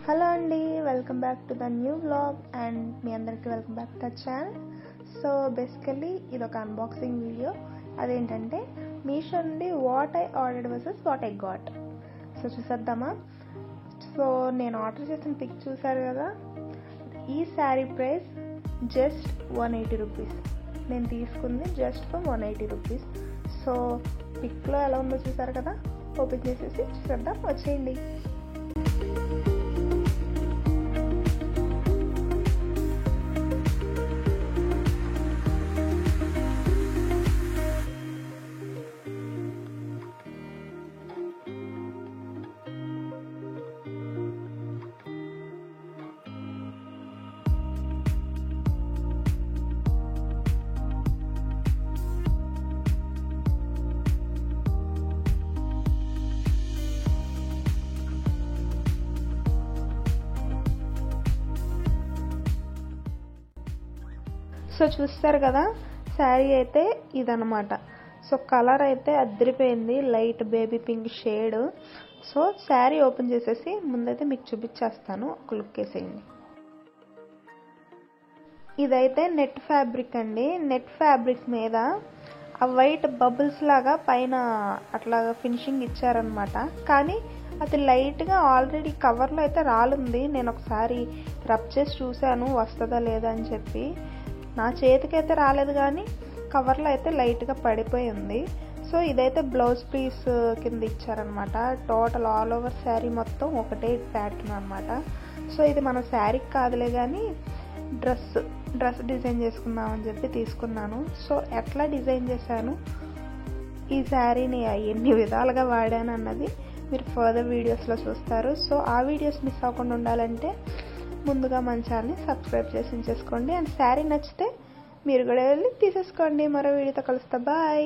Hello అండి, welcome back to the new vlog and మీ అందరికీ welcome back to the channel. So basically ఇది ఒక అన్బాక్సింగ్ వీడియో. అదేంటంటే మీషో నుండి what I ordered versus what I got. So చూసేద్దామా. So నేను ఆర్డర్ చేసిన పిక్ చూసారు కదా, ఈ శారీ ప్రైస్ జస్ట్ 180 రూపీస్. నేను తీసుకుంది జస్ట్ ఫర్ 180 రూపీస్. సో పిక్లో ఎలా ఉందో చూసారు కదా, ఓపెన్ చేసేసి చూసేద్దాం, వచ్చేయండి. సో చూస్తారు కదా, శారీ అయితే ఇదనమాట. సో కలర్ అయితే అదిరిపోయింది, light baby pink shade. So sari open చేసేసి ముందైతే మీకు చూపించేస్తాను, ఒక లుక్ వేసేయండి. ఇదైతే నెట్ ఫ్యాబ్రిక్ అండి. నెట్ ఫ్యాబ్రిక్ మీద ఆ వైట్ బబుల్స్ లాగా పైన అట్లాగా ఫినిషింగ్ ఇచ్చారనమాట. కానీ అది లైట్గా ఆల్రెడీ కవర్లో అయితే రాలుంది. నేను ఒకసారి రబ్ చేసి చూశాను వస్తుందా లేదా అని చెప్పి. నా చేతికైతే రాలేదు, కానీ కవర్లో అయితే లైట్గా పడిపోయి ఉంది. సో ఇదైతే బ్లౌజ్ పీస్ కింద ఇచ్చారనమాట. టోటల్ ఆల్ ఓవర్ శారీ మొత్తం ఒకటే ప్యాటర్న్ అనమాట. సో ఇది మన శారీకి కాదులే కానీ డ్రెస్ డిజైన్ చేసుకుందామని చెప్పి తీసుకున్నాను. సో ఎట్లా డిజైన్ చేశాను, ఈ శారీని ఎన్ని విధాలుగా వాడాను అన్నది మీరు ఫర్దర్ వీడియోస్లో చూస్తారు. సో ఆ వీడియోస్ మిస్ అవ్వకుండా ఉండాలంటే ముందుగా మన ఛానల్ని సబ్స్క్రైబ్ చేసి ఉంచేసుకోండి. అండ్ శారీ నచ్చితే మీరు కూడా వెళ్ళి తీసేసుకోండి. మరో వీడియోతో కలుస్తా, బాయ్.